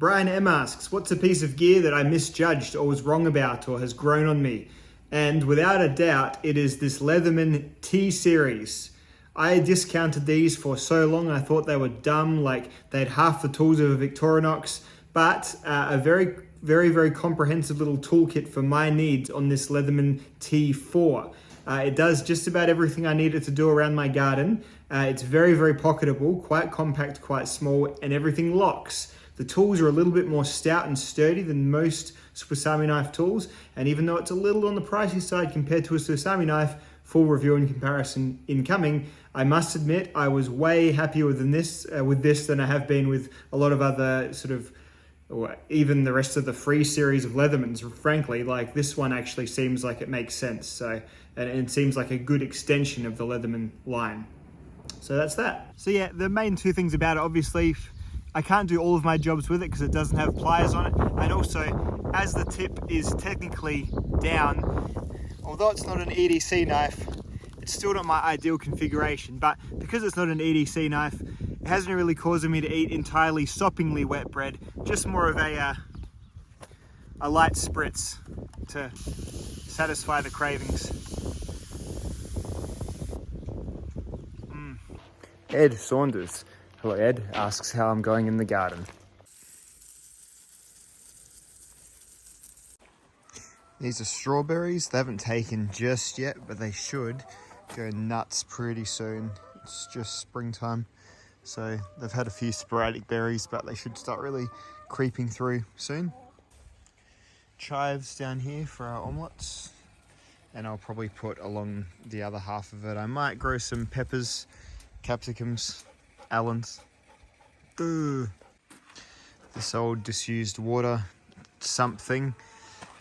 Brian M asks, what's a piece of gear that I misjudged or was wrong about or has grown on me? And without a doubt, it is this Leatherman T-Series. I discounted these for so long, I thought they were dumb, like they had half the tools of a Victorinox, but a very comprehensive little toolkit for my needs on this Leatherman T4. It does just about everything I needed to do around my garden. It's very pocketable, quite compact, quite small, and everything locks. The tools are a little bit more stout and sturdy than most Swiss Army knife tools, and even though it's a little on the pricey side compared to a Swiss Army knife, full review and comparison incoming, I must admit I was way happier with this than I have been with a lot of other or even the rest of the free series of Leathermans. Frankly, like this one actually seems like it makes sense. So, and it seems like a good extension of the Leatherman line. So that's that. So yeah, the main two things about it, obviously, I can't do all of my jobs with it because it doesn't have pliers on it. And also, as the tip is technically down, although it's not an EDC knife, it's still not my ideal configuration. But because it's not an EDC knife, it hasn't really caused me to eat entirely soppingly wet bread, just more of a light spritz to satisfy the cravings. Ed Saunders, hello Ed, asks how I'm going in the garden. These are strawberries. They haven't taken just yet, but they should go nuts pretty soon. It's just springtime. So they've had a few sporadic berries, but they should start really creeping through soon. Chives down here for our omelettes. And I'll probably put along the other half of it. I might grow some peppers, capsicums, Allens. This old disused water sump thing.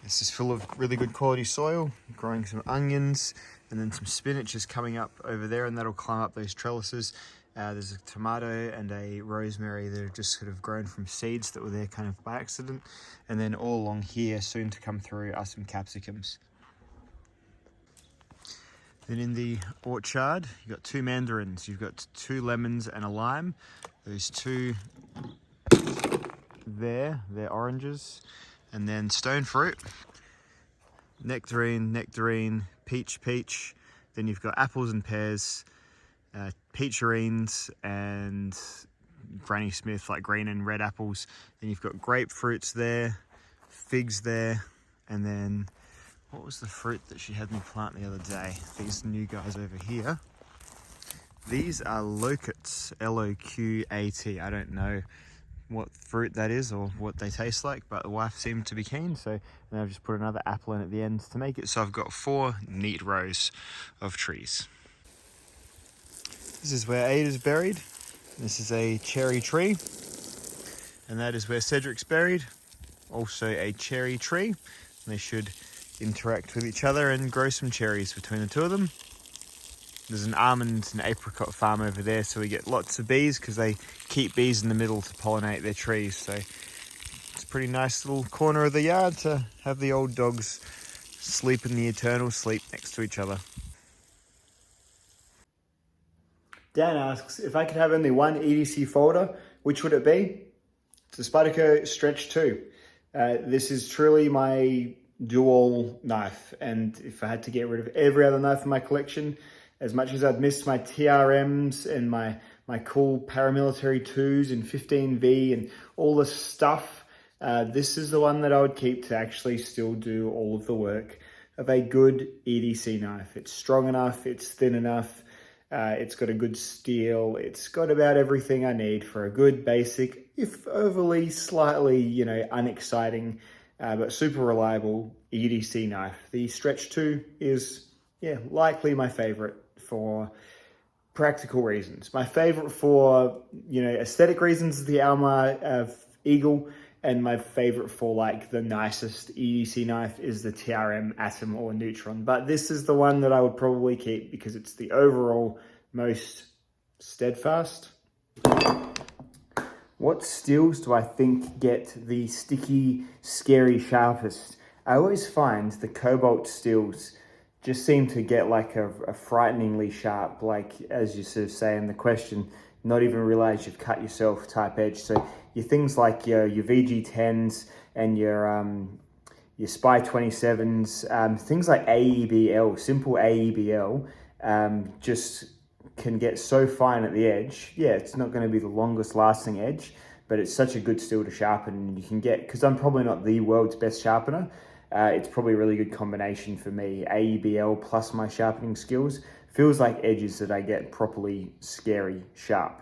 This is full of really good quality soil, growing some onions, and then some spinach is coming up over there, and that'll climb up those trellises. There's a tomato and a rosemary that have just sort of grown from seeds that were there kind of by accident. And then all along here, soon to come through, are some capsicums. Then in the orchard, you've got 2 mandarins, you've got 2 lemons and a lime. Those 2 there, they're oranges. And then stone fruit, nectarine, peach. Then you've got apples and pears, peacherines and Granny Smith, like green and red apples. Then you've got grapefruits there, figs there, and then what was the fruit that she had me plant the other day? These new guys over here. These are loquats, L-O-Q-A-T. I don't know what fruit that is or what they taste like, but the wife seemed to be keen, so then I've just put another apple in at the end to make it so I've got 4 neat rows of trees. This is where Ada's buried. This is a cherry tree, and that is where Cedric's buried, also a cherry tree. And they should interact with each other and grow some cherries between the two of them. There's an almond and apricot farm over there, so we get lots of bees because they keep bees in the middle to pollinate their trees. So it's a pretty nice little corner of the yard to have the old dogs sleep in the eternal sleep next to each other. Dan asks, if I could have only one EDC folder, which would it be? It's the Spyderco Stretch 2. This is truly my dual knife, and if I had to get rid of every other knife in my collection, as much as I'd missed my TRMs and my cool paramilitary 2s and 15V and all the stuff, this is the one that I would keep to actually still do all of the work of a good EDC knife. It's strong enough, it's thin enough, it's got a good steel, it's got about everything I need for a good basic, if overly slightly, unexciting, but super reliable EDC knife. The Stretch 2 is, likely my favorite for practical reasons. My favorite for, aesthetic reasons is the Alma Eagle, and my favorite for like the nicest EDC knife is the TRM Atom or Neutron. But this is the one that I would probably keep because it's the overall most steadfast. What steels do I think get the sticky, scary sharpest? I always find the cobalt steels just seem to get like a frighteningly sharp, like as you sort of say in the question, not even realize you've cut yourself type edge. So your things like your VG10s and your Spy 27s, things like AEBL, simple AEBL, just can get so fine at the edge. Yeah, it's not going to be the longest lasting edge, but it's such a good steel to sharpen. And you can get, because I'm probably not the world's best sharpener, it's probably a really good combination for me. AEBL plus my sharpening skills feels like edges that I get properly scary sharp.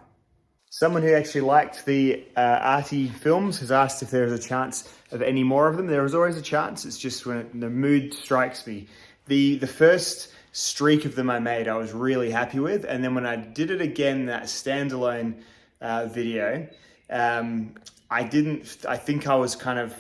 Someone who actually liked the arty films has asked if there is a chance of any more of them. There is always a chance. It's just when the mood strikes me. The first streak of them I made, I was really happy with. And then when I did it again, that standalone video, I think I was kind of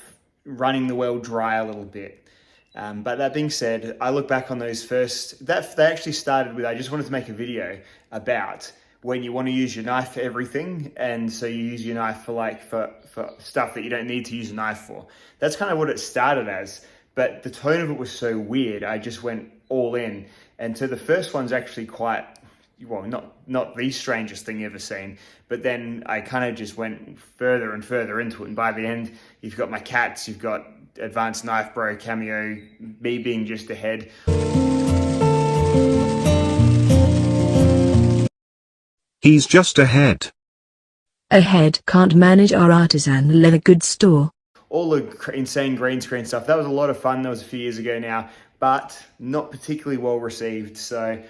running the well dry a little bit. But that being said, I look back on those first, they actually started with, I just wanted to make a video about when you want to use your knife for everything, and so you use your knife for stuff that you don't need to use a knife for. That's kind of what it started as, but the tone of it was so weird, I just went all in. And so the first one's actually quite, well, not the strangest thing you've ever seen, but then I kind of just went further and further into it, and by the end, you've got my cats, you've got Advanced Knife Bro cameo, me being just ahead. He's just ahead. Ahead can't manage our artisan leather goods store. All the insane green screen stuff. That was a lot of fun. That was a few years ago now, but not particularly well received. So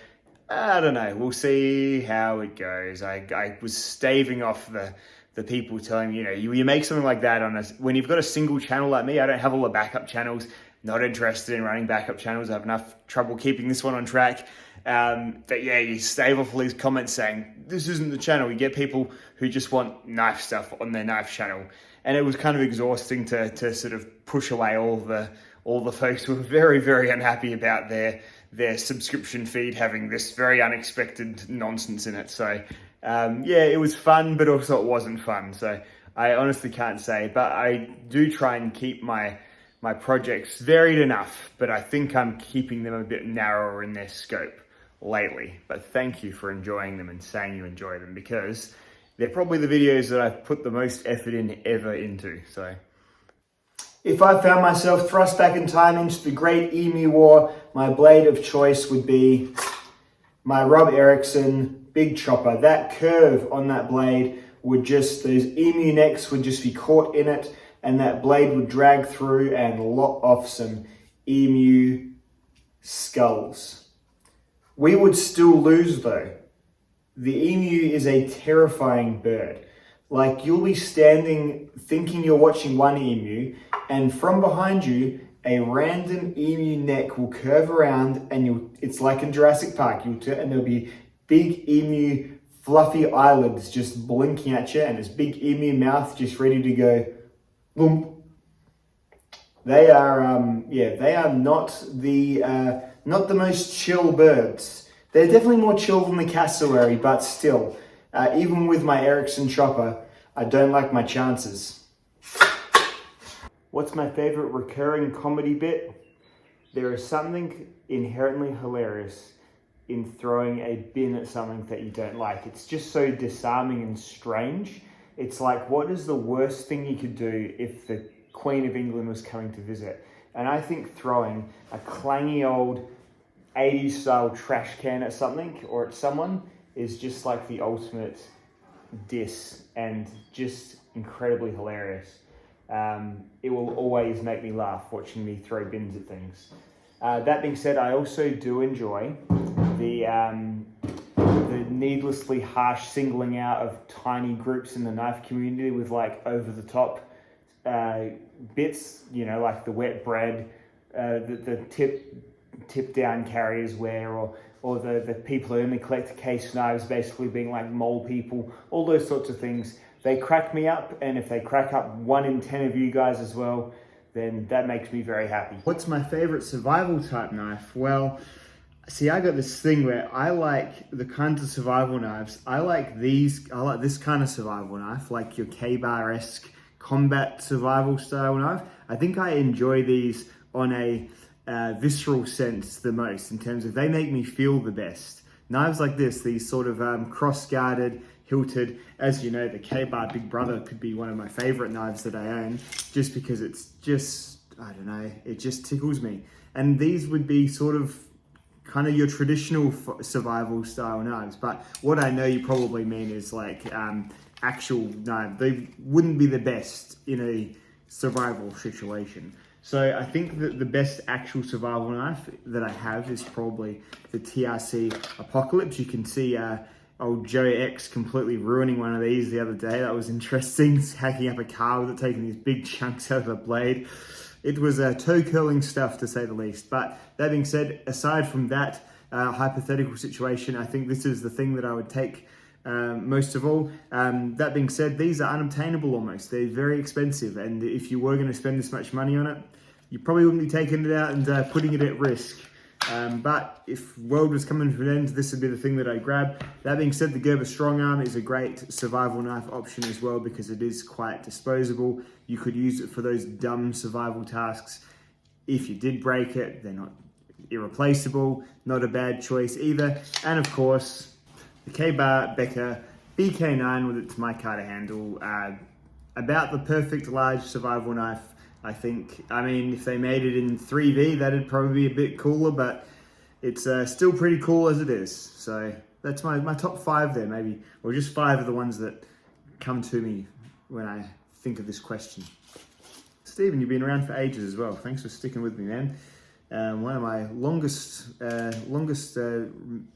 I don't know. We'll see how it goes. I was staving off the people telling me, you know, you make something like that when you've got a single channel like me. I don't have all the backup channels. Not interested in running backup channels. I have enough trouble keeping this one on track. But yeah, you stave off all these comments saying, this isn't the channel. You get people who just want knife stuff on their knife channel. And it was kind of exhausting to sort of push away all the folks who were very, very unhappy about their subscription feed having this very unexpected nonsense in it. So yeah, it was fun, but also it wasn't fun. So I honestly can't say, but I do try and keep my projects varied enough, but I think I'm keeping them a bit narrower in their scope lately. But thank you for enjoying them and saying you enjoy them, because they're probably the videos that I've put the most effort in ever into. So if I found myself thrust back in time into the great Emu War, my blade of choice would be my Rob Erickson big chopper. That curve on that blade would just, those emu necks would just be caught in it, and that blade would drag through and lop off some emu skulls. We would still lose though. The emu is a terrifying bird. Like, you'll be standing thinking you're watching one emu, and from behind you, a random emu neck will curve around, and it's like in Jurassic Park, and there'll be big emu fluffy eyelids just blinking at you, and this big emu mouth just ready to go boom. They are, they are not the most chill birds. They're definitely more chill than the cassowary, but still, even with my Erickson chopper, I don't like my chances. What's my favorite recurring comedy bit? There is something inherently hilarious in throwing a bin at something that you don't like. It's just so disarming and strange. It's like, what is the worst thing you could do if the Queen of England was coming to visit? And I think throwing a clangy old 80s style trash can at something or at someone is just like the ultimate diss, and just incredibly hilarious. It will always make me laugh watching me throw bins at things. That being said, I also do enjoy the needlessly harsh singling out of tiny groups in the knife community with like over the top bits, you know, like the wet bread, the tip down carriers wear, or the people who only collect case knives basically being like mole people, all those sorts of things. They crack me up, and if they crack up 1 in 10 of you guys as well, then that makes me very happy. What's my favorite survival type knife? Well, see, I got this thing where I like the kinds of survival knives. I like this kind of survival knife, like your K-bar-esque combat survival style knife. I think I enjoy these on a visceral sense the most, in terms of they make me feel the best. Knives like this, these sort of cross-guarded, hilted. As you know, the K-Bar Big Brother could be one of my favorite knives that I own, just because it's just, I don't know, it just tickles me. And these would be sort of kind of your traditional survival style knives. But what I know you probably mean is like actual knife. They wouldn't be the best in a survival situation. So I think that the best actual survival knife that I have is probably the TRC Apocalypse. You can see old Joe X completely ruining one of these the other day. That was interesting, hacking up a car with it, taking these big chunks out of the blade. It was toe curling stuff, to say the least. But that being said, aside from that hypothetical situation, I think this is the thing that I would take most of all. That being said, these are unobtainable almost. They're very expensive, and if you were going to spend this much money on it, you probably wouldn't be taking it out and putting it at risk. But if world was coming to an end, this would be the thing that I grab. That being said, the Gerber Strong Arm is a great survival knife option as well, because it is quite disposable. You could use it for those dumb survival tasks. If you did break it, they're not irreplaceable, not a bad choice either. And of course, the K-Bar Becker BK9 with its micarta handle, about the perfect large survival knife, I think. I mean, if they made it in 3V, that'd probably be a bit cooler, but it's still pretty cool as it is. So that's my top 5 there, maybe, or just 5 of the ones that come to me when I think of this question. Stephen, you've been around for ages as well. Thanks for sticking with me, man. One of my longest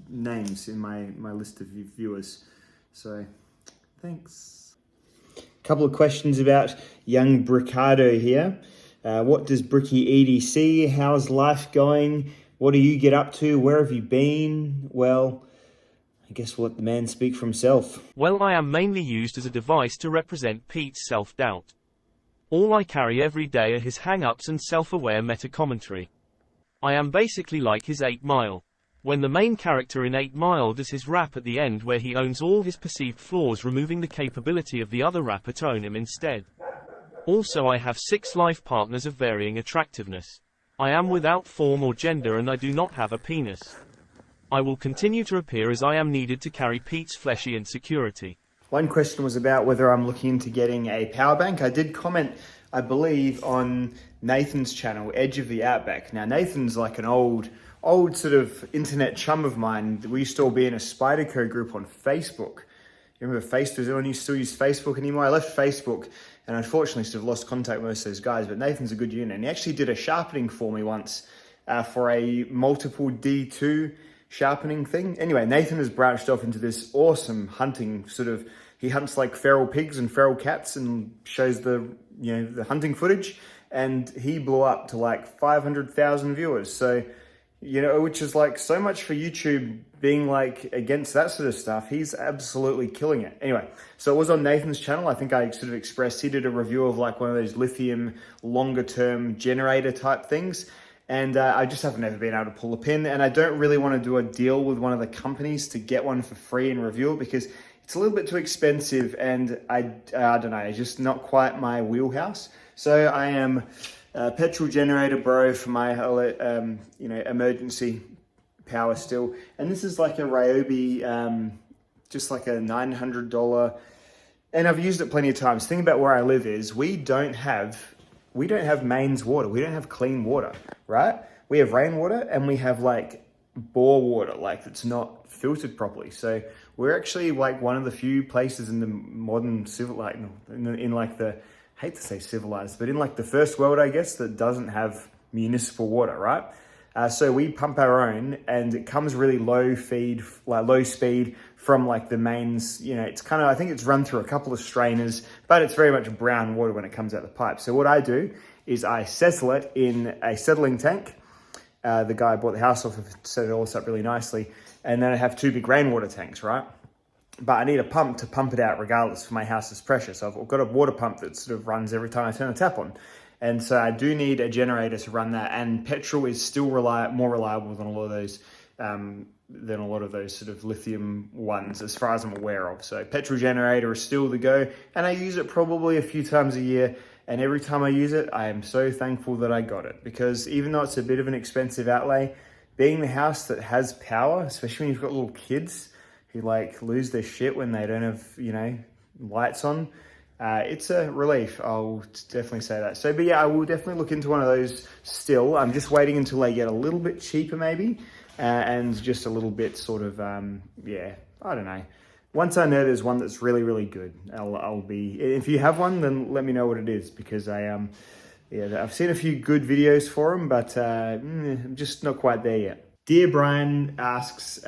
names in my list of viewers. So, thanks. Couple of questions about young Bricado here. What does Brickie EDC? How's life going? What do you get up to? Where have you been? Well, I guess we'll let the man speak for himself. Well, I am mainly used as a device to represent Pete's self-doubt. All I carry every day are his hang-ups and self-aware meta-commentary. I am basically like his 8 Mile. When the main character in 8 Mile does his rap at the end where he owns all his perceived flaws, removing the capability of the other rapper to own him instead. Also, I have 6 life partners of varying attractiveness. I am without form or gender, and I do not have a penis. I will continue to appear as I am needed to carry Pete's fleshy insecurity. One question was about whether I'm looking into getting a power bank. I did comment, I believe, on Nathan's channel, Edge of the Outback. Now, Nathan's like an old sort of internet chum of mine. We used to all be in a Spyderco group on Facebook. You remember Facebook? Does anyone still use Facebook anymore? I left Facebook and unfortunately sort of lost contact with most of those guys, but Nathan's a good unit. And he actually did a sharpening for me once for a multiple D2 sharpening thing. Anyway, Nathan has branched off into this awesome hunting sort of, he hunts like feral pigs and feral cats and shows the hunting footage, and he blew up to like 500,000 viewers. So, which is like so much for YouTube being like against that sort of stuff. He's absolutely killing it. Anyway, so it was on Nathan's channel. I think I sort of expressed, he did a review of like one of those lithium longer term generator type things. And I just have never been able to pull a pin, and I don't really want to do a deal with one of the companies to get one for free and review it, because it's a little bit too expensive, and I don't know, it's just not quite my wheelhouse. So I am a petrol generator bro for my emergency power still, and this is like a Ryobi, just like a $900, and I've used it plenty of times. The thing about where I live is we don't have mains water. We don't have clean water, right? We have rainwater, and we have like bore water, like it's not filtered properly. So we're actually like one of the few places in the modern in like the, I hate to say civilized, but in like the first world, I guess, that doesn't have municipal water, right? So we pump our own, and it comes really low speed from like the mains. It's kind of, I think it's run through a couple of strainers, but it's very much brown water when it comes out the pipe. So what I do is I settle it in a settling tank. The guy I bought the house off of set it all up really nicely. And then I have 2 big rainwater tanks, right? But I need a pump to pump it out regardless for my house's pressure. So I've got a water pump that sort of runs every time I turn the tap on. And so I do need a generator to run that. And petrol is still more reliable than a lot of those sort of lithium ones, as far as I'm aware of. So petrol generator is still the go. And I use it probably a few times a year. And every time I use it, I am so thankful that I got it, because even though it's a bit of an expensive outlay, being the house that has power, especially when you've got little kids who like lose their shit when they don't have, you know, lights on. It's a relief, I'll definitely say that. So, but yeah, I will definitely look into one of those still. I'm just waiting until they get a little bit cheaper maybe, and just a little bit sort of, yeah, I don't know. Once I know there's one that's really, really good, I'll be, if you have one, then let me know what it is, because yeah, I've seen a few good videos for them, but I'm just not quite there yet. Dear Brian asks,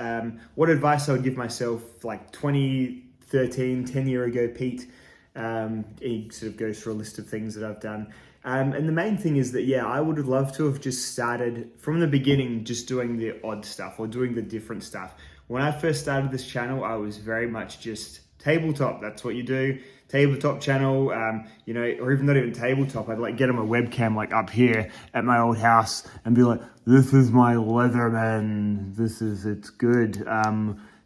what advice I would give myself like 2013, 10-year ago Pete. He sort of goes through a list of things that I've done. And the main thing is that, yeah, I would have loved to have just started from the beginning, just doing the odd stuff or doing the different stuff. When I first started this channel, I was very much just tabletop. That's what you do. Tabletop channel, you know, or even not even tabletop. I'd like get on my webcam like up here at my old house and be like, this is my Leatherman. It's good.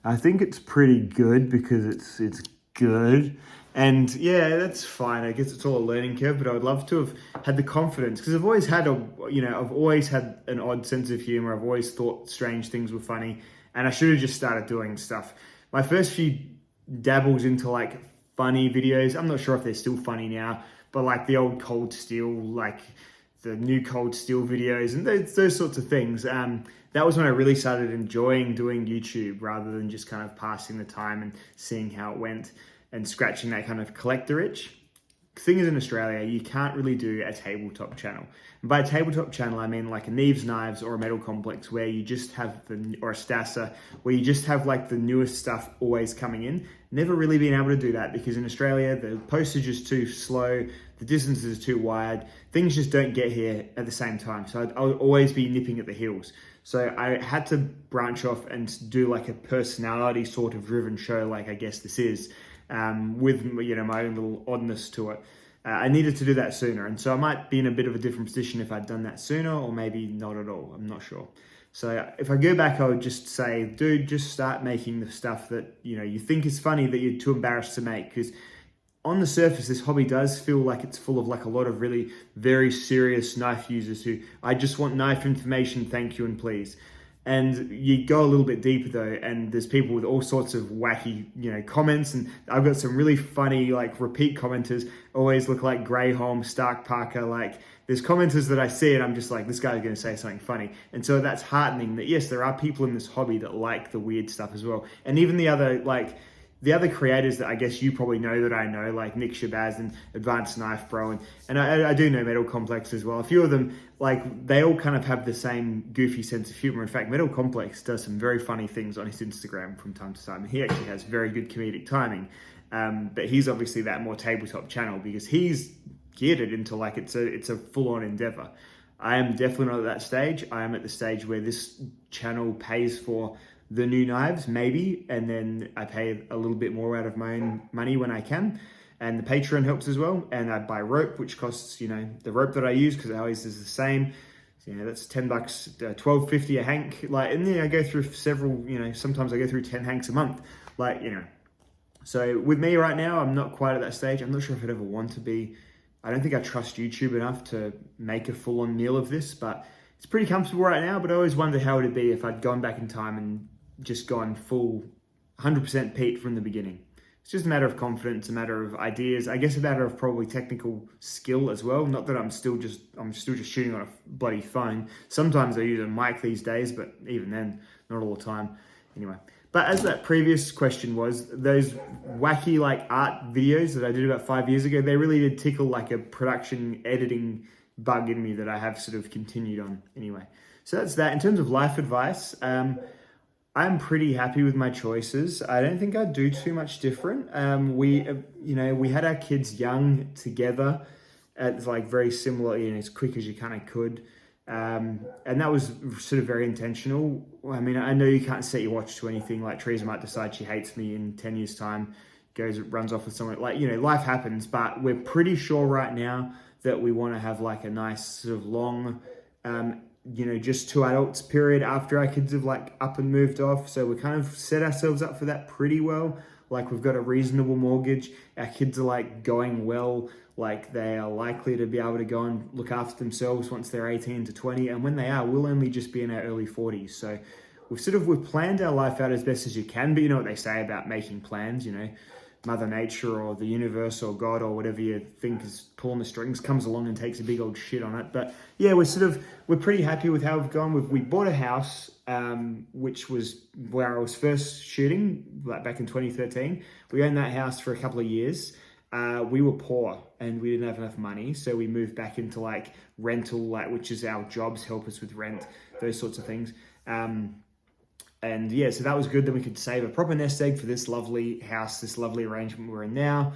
I think it's pretty good because it's good. And yeah, that's fine. I guess it's all a learning curve, but I would love to have had the confidence, because I've always had I've always had an odd sense of humor. I've always thought strange things were funny, and I should have just started doing stuff. My first few dabbles into like funny videos, I'm not sure if they're still funny now, but like the old Cold Steel, like the new Cold Steel videos and those sorts of things. That was when I really started enjoying doing YouTube rather than just kind of passing the time and seeing how it went and scratching that kind of collector itch. Thing is, in Australia, you can't really do a tabletop channel. And by a tabletop channel, I mean like a Neves Knives or a Metal Complex, where you just have or a Stassa, where you just have like the newest stuff always coming in. Never really been able to do that because in Australia, the postage is too slow, the distances are too wide, things just don't get here at the same time. So I would always be nipping at the heels. So I had to branch off and do like a personality sort of driven show, like I guess this is. With, you know, my own little oddness to it. I needed to do that sooner. And so I might be in a bit of a different position if I'd done that sooner, or maybe not at all. I'm not sure. So if I go back, I would just say, dude, just start making the stuff that, you know, you think is funny that you're too embarrassed to make. Because on the surface, this hobby does feel like it's full of like a lot of really very serious knife users who, I just want knife information, thank you and please. And you go a little bit deeper though, and there's people with all sorts of wacky, you know, comments. And I've got some really funny, like repeat commenters, always look like Greyholm, Stark Parker. Like there's commenters that I see and I'm just like, this guy's going to say something funny. And so that's heartening that yes, there are people in this hobby that like the weird stuff as well. And even the other creators that I guess you probably know that I know, like Nick Shabazz and Advanced Knife Pro, and I do know Metal Complex as well. A few of them, like they all kind of have the same goofy sense of humor. In fact, Metal Complex does some very funny things on his Instagram from time to time. He actually has very good comedic timing, but he's obviously that more tabletop channel because he's geared it into like it's a full-on endeavor. I am definitely not at that stage. I am at the stage where this channel pays for the new knives, maybe, and then I pay a little bit more out of my own money when I can. And the Patreon helps as well. And I buy rope, which costs, you know, the rope that I use, because it always is the same. So, you know, that's $10, $12.50 a hank. Like, and then I go through several, you know, sometimes I go through 10 hanks a month. Like, you know. So with me right now, I'm not quite at that stage. I'm not sure if I'd ever want to be. I don't think I trust YouTube enough to make a full-on meal of this, but it's pretty comfortable right now. But I always wonder how it'd be if I'd gone back in time and just gone full 100% Pete from the beginning. It's just a matter of confidence, a matter of ideas, I guess a matter of probably technical skill as well. Not that I'm still just shooting on a bloody phone. Sometimes I use a mic these days, but even then, not all the time. Anyway, but as that previous question was, those wacky like art videos that I did about 5 years ago, they really did tickle like a production editing bug in me that I have sort of continued on anyway. So that's that. In terms of life advice, I'm pretty happy with my choices. I don't think I'd do too much different. We had our kids young together at like very similar, you know, as quick as you kind of could. And that was sort of very intentional. I mean, I know you can't set your watch to anything. Like Teresa might decide she hates me in 10 years time, runs off with someone. Like, you know, life happens, but we're pretty sure right now that we want to have like a nice sort of long, you know, just 2 adults period after our kids have like up and moved off. So we kind of set ourselves up for that pretty well. Like we've got a reasonable mortgage. Our kids are like going well. Like they are likely to be able to go and look after themselves once they're 18 to 20. And when they are, we'll only just be in our early 40s. So we've planned our life out as best as you can, but you know what they say about making plans, you know, Mother Nature or the universe or God or whatever you think is pulling the strings comes along and takes a big old shit on it. But yeah, we're pretty happy with how we've gone. We bought a house, which was where I was first shooting, like back in 2013. We owned that house for a couple of years. We were poor and we didn't have enough money, so we moved back into like rental, like which is our jobs help us with rent, those sorts of things. And yeah, so that was good. Then we could save a proper nest egg for this lovely house, this lovely arrangement we're in now.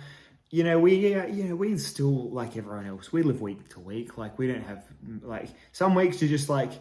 You know, we still, like everyone else, we live week to week. Like we don't have, like some weeks you're just like,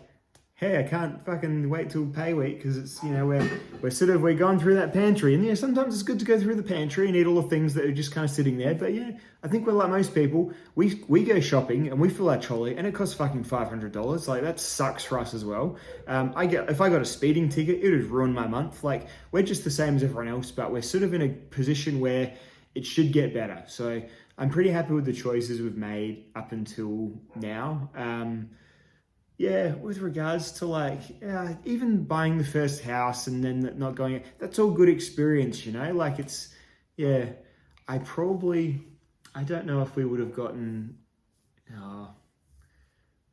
hey, I can't fucking wait till pay week because it's, you know, we're going through that pantry. And yeah, sometimes it's good to go through the pantry and eat all the things that are just kind of sitting there. But yeah, I think we're like most people. We go shopping and we fill our trolley and it costs fucking $500. Like that sucks for us as well. If I got a speeding ticket, it would ruin my month. Like we're just the same as everyone else, but we're sort of in a position where it should get better. So I'm pretty happy with the choices we've made up until now. Yeah, with regards to like, even buying the first house and then not going, that's all good experience, you know? Like it's, yeah, I don't know if we would have gotten, I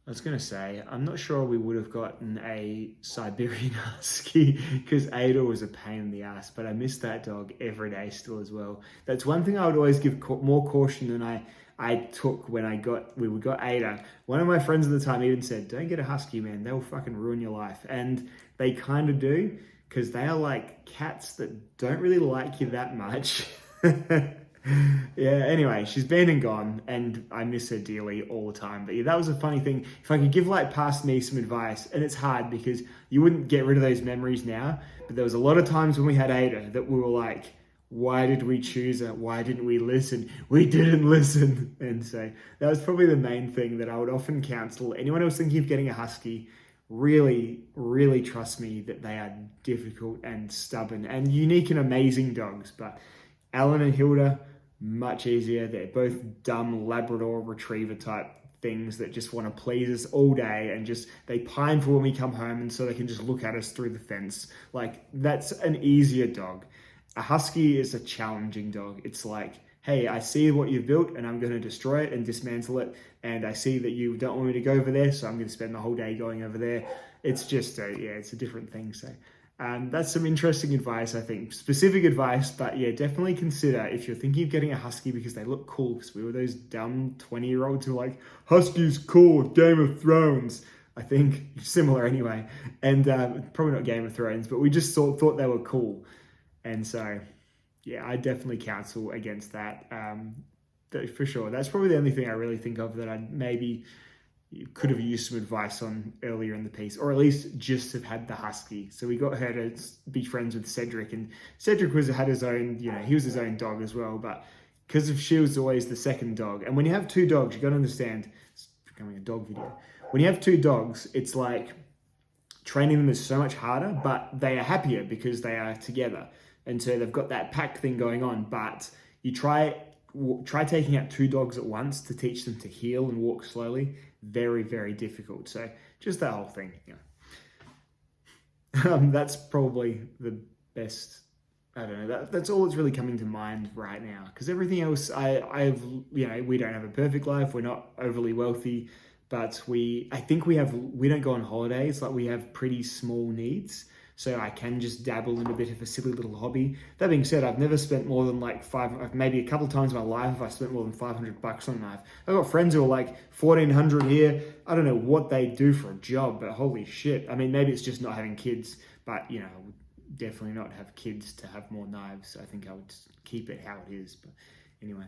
was going to say, I'm not sure we would have gotten a Siberian Husky because Ada was a pain in the ass, but I miss that dog every day still as well. That's one thing I would always give more caution than I took when we got Ada. One of my friends at the time even said, don't get a Husky, man. They'll fucking ruin your life. And they kind of do, because they are like cats that don't really like you that much. Yeah, anyway, she's been and gone, and I miss her dearly all the time. But yeah, that was a funny thing. If I could give like past me some advice, and it's hard because you wouldn't get rid of those memories now, but there was a lot of times when we had Ada that we were like, why did we choose her? Why didn't we listen? We didn't listen. And so that was probably the main thing that I would often counsel anyone else thinking of getting a Husky. Really, really trust me that they are difficult and stubborn and unique and amazing dogs. But Alan and Hilda, much easier. They're both dumb Labrador Retriever type things that just want to please us all day and just they pine for when we come home and so they can just look at us through the fence. Like that's an easier dog. A Husky is a challenging dog. It's like, hey, I see what you've built and I'm going to destroy it and dismantle it. And I see that you don't want me to go over there, so I'm going to spend the whole day going over there. It's just, it's a different thing. So that's some interesting advice, I think. Specific advice, but yeah, definitely consider if you're thinking of getting a Husky because they look cool. Because we were those dumb 20-year-olds who are like, Husky's cool, Game of Thrones. I think similar anyway. And probably not Game of Thrones, but we just thought they were cool. And so, yeah, I definitely counsel against that for sure. That's probably the only thing I really think of that I maybe could have used some advice on earlier in the piece, or at least just have had the Husky. So we got her to be friends with Cedric, and Cedric had his own, he was his own dog as well, but because she was always the second dog. And when you have two dogs, you got to understand, it's becoming a dog video. When you have two dogs, it's like training them is so much harder, but they are happier because they are together. And so they've got that pack thing going on, but you try taking out two dogs at once to teach them to heel and walk slowly. Very, very difficult. So just that whole thing, that's probably the best. I don't know. That's all that's really coming to mind right now. Because everything else, we don't have a perfect life. We're not overly wealthy, but I think we don't go on holidays. Like we have pretty small needs. So I can just dabble in a bit of a silly little hobby. That being said, I've never spent more than maybe a couple of times in my life if I spent more than $500 on a knife. I've got friends who are like $1,400 here. I don't know what they do for a job, but holy shit. I mean, maybe it's just not having kids, but I would definitely not have kids to have more knives. I think I would keep it how it is. But anyway,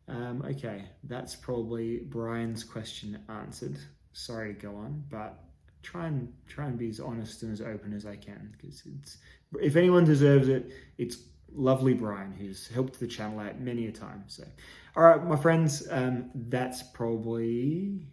okay, that's probably Brian's question answered. Sorry to go on, but try and be as honest and as open as I can, because if anyone deserves it, it's lovely Brian, who's helped the channel out many a time. So all right, my friends, that's probably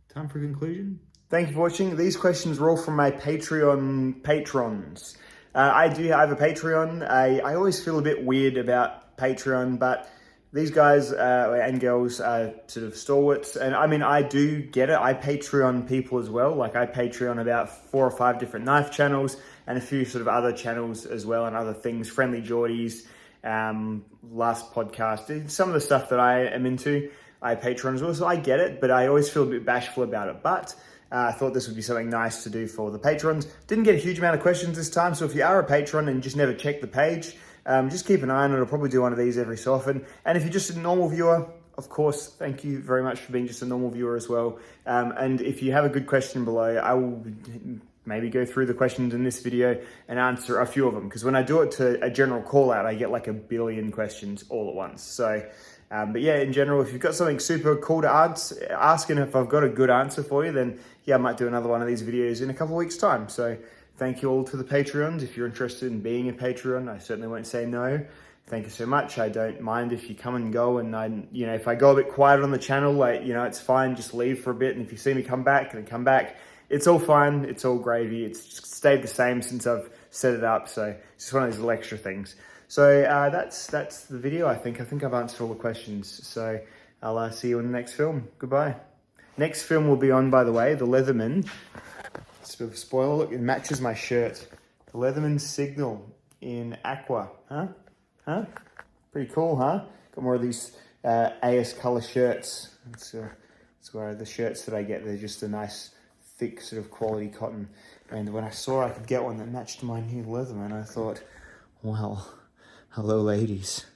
time for conclusion. Thank you for watching. These questions were all from my Patreon patrons. I do have a Patreon. I always feel a bit weird about Patreon, but these guys and girls are sort of stalwarts. And I mean, I do get it. I Patreon people as well. Like I Patreon about 4 or 5 different knife channels and a few sort of other channels as well and other things, Friendly Geordies, last podcast, some of the stuff that I am into, I Patreon as well. So I get it, but I always feel a bit bashful about it. But I thought this would be something nice to do for the patrons. Didn't get a huge amount of questions this time. So if you are a patron and just never check the page, just keep an eye on it. I'll probably do one of these every so often. And if you're just a normal viewer, of course, thank you very much for being just a normal viewer as well. And if you have a good question below, I will maybe go through the questions in this video and answer a few of them. Because when I do it to a general call out, I get like 1 billion questions all at once. So, but yeah, in general, if you've got something super cool to ask, and if I've got a good answer for you, then yeah, I might do another one of these videos in a couple of weeks' time. So thank you all to the Patreons. If you're interested in being a Patreon, I certainly won't say no. Thank you so much. I don't mind if you come and go, and if I go a bit quiet on the channel, like, it's fine. Just leave for a bit. And if you see me come back, then come back. It's all fine. It's all gravy. It's just stayed the same since I've set it up. So it's just one of those little extra things. So that's the video. I think I've answered all the questions. So I'll see you in the next film. Goodbye. Next film will be on, by the way, the Leatherman. It's a bit of a spoiler. Look, it matches my shirt. The Leatherman Signal in Aqua. Huh? Pretty cool, huh? Got more of these AS color shirts. It's where the shirts that I get, they're just a nice, thick sort of quality cotton. And when I saw I could get one that matched my new Leatherman, I thought, well, hello ladies.